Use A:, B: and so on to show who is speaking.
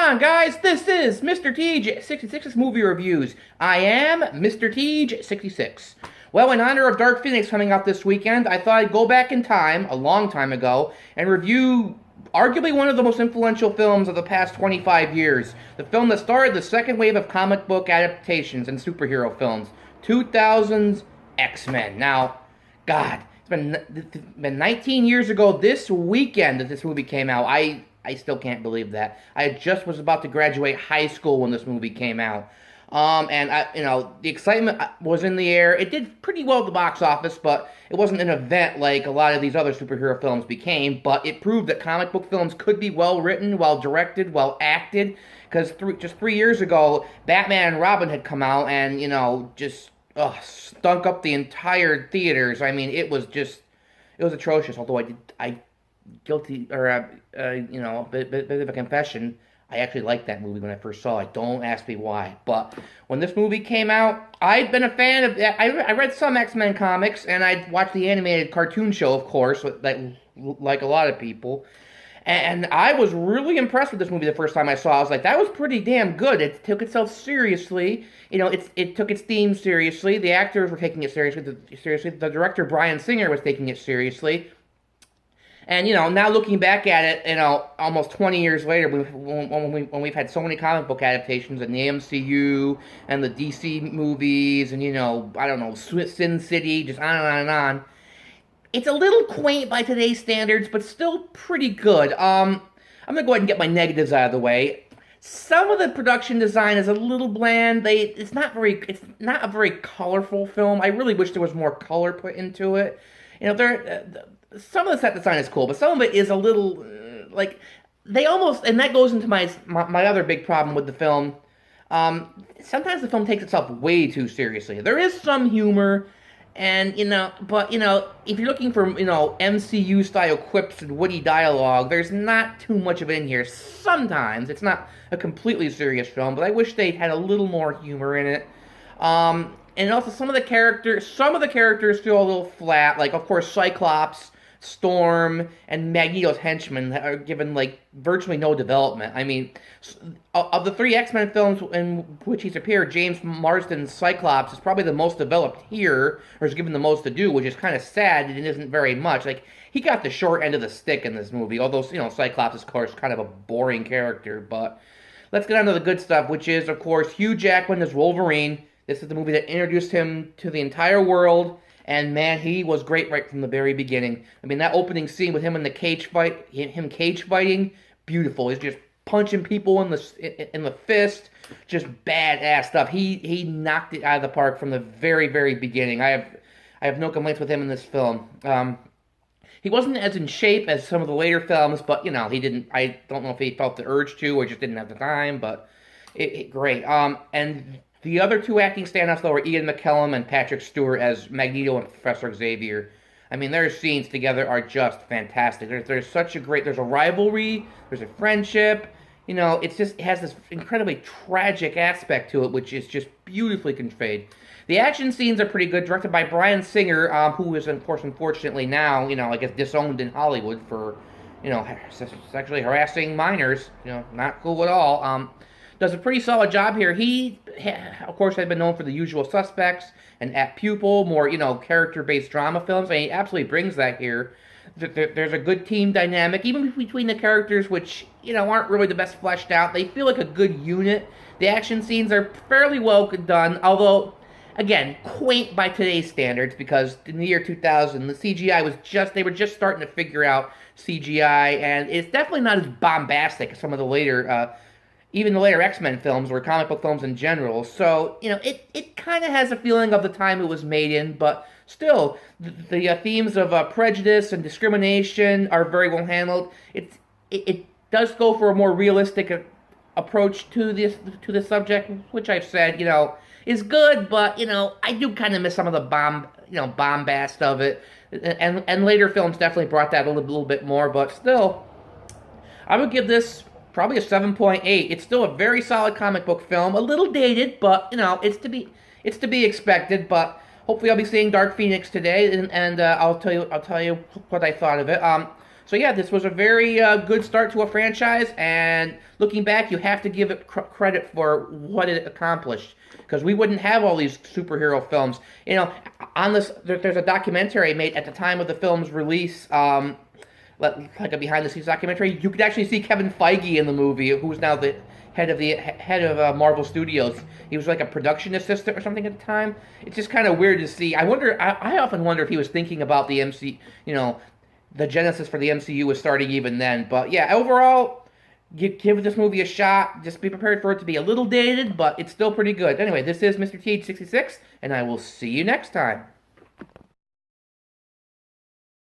A: on, guys? This is Mr. Tej66's Movie Reviews. I am Mr. Tej66. Well, in honor of Dark Phoenix coming out this weekend, I thought I'd go back in time, a long time ago, and review arguably one of the most influential films of the past 25 years. The film that started the second wave of comic book adaptations and superhero films, 2000's X-Men. Now, God, it's been 19 years ago this weekend that this movie came out. I still can't believe that. I just was about to graduate high school when this movie came out. The excitement was in the air. It did pretty well at the box office, but it wasn't an event like a lot of these other superhero films became. But it proved that comic book films could be well written, well directed, well acted. Because just 3 years ago, Batman and Robin had come out and, just stunk up the entire theaters. I mean, it was atrocious. Although I guilty, or a bit of a confession. I actually liked that movie when I first saw it. Don't ask me why. But when this movie came out, I'd been a fan of. I read some X-Men comics, and I'd watched the animated cartoon show, of course, like a lot of people. And I was really impressed with this movie the first time I saw it. I was like, that was pretty damn good. It took itself seriously. It took its theme seriously. The actors were taking it seriously. The director, Bryan Singer, was taking it seriously. And, now looking back at it, almost 20 years later, when we've had so many comic book adaptations in the MCU and the DC movies and, Sin City, just on and on and on, it's a little quaint by today's standards, but still pretty good. I'm going to go ahead and get my negatives out of the way. Some of the production design is a little bland. It's not a very colorful film. I really wish there was more color put into it. Some of the set design is cool, but some of it is a little, and that goes into my other big problem with the film. Sometimes the film takes itself way too seriously. There is some humor, and, if you're looking for, MCU-style quips and witty dialogue, there's not too much of it in here. Sometimes. It's not a completely serious film, but I wish they had a little more humor in it. And also some of the characters feel a little flat, like, of course, Cyclops, Storm, and Magneto's henchmen are given, virtually no development. I mean, of the three X-Men films in which he's appeared, James Marsden's Cyclops is probably the most developed here, or is given the most to do, which is kind of sad. It isn't very much. He got the short end of the stick in this movie, although, Cyclops is, of course, kind of a boring character. But let's get on to the good stuff, which is, of course, Hugh Jackman as Wolverine. This is the movie that introduced him to the entire world. And man, he was great right from the very beginning. I mean, that opening scene with him in the cage fighting, beautiful. He's just punching people in the fist, just badass stuff. He knocked it out of the park from the very, very beginning. I have no complaints with him in this film. He wasn't as in shape as some of the later films, but he didn't. I don't know if he felt the urge to or just didn't have the time, but great. And the other two acting standouts, though, are Ian McKellen and Patrick Stewart as Magneto and Professor Xavier. I mean, their scenes together are just fantastic. There's a rivalry, there's a friendship. It has this incredibly tragic aspect to it, which is just beautifully conveyed. The action scenes are pretty good, directed by Bryan Singer, who is, of course, unfortunately now, I guess, disowned in Hollywood for, sexually harassing minors. Not cool at all. Does a pretty solid job here. He, of course, had been known for The Usual Suspects and At Pupil, more, character-based drama films, and he absolutely brings that here. There's a good team dynamic, even between the characters, which, aren't really the best fleshed out. They feel like a good unit. The action scenes are fairly well done, although, again, quaint by today's standards, because in the year 2000, the CGI they were just starting to figure out CGI, and it's definitely not as bombastic as some of the later, even the later X-Men films, or comic book films in general. So, it kind of has a feeling of the time it was made in, but still, the themes of prejudice and discrimination are very well handled. It does go for a more realistic approach to this subject, which I've said, is good, but, I do kind of miss some of the bombast of it. And later films definitely brought that a little bit more, but still, I would give this probably a 7.8. It's still a very solid comic book film. A little dated, but it's to be expected. But hopefully, I'll be seeing Dark Phoenix today, and I'll tell you what I thought of it. So yeah, this was a very good start to a franchise, and looking back, you have to give it credit for what it accomplished. Because we wouldn't have all these superhero films. On this, there's a documentary made at the time of the film's release, like a behind-the-scenes documentary. You could actually see Kevin Feige in the movie, who's now the head of Marvel Studios. He was like a production assistant or something at the time. It's just kind of weird to see. I often wonder if he was thinking about the the genesis for the MCU was starting even then. But yeah, overall, give this movie a shot. Just be prepared for it to be a little dated, but it's still pretty good. Anyway, this is Mr. TH66, and I will see you next time.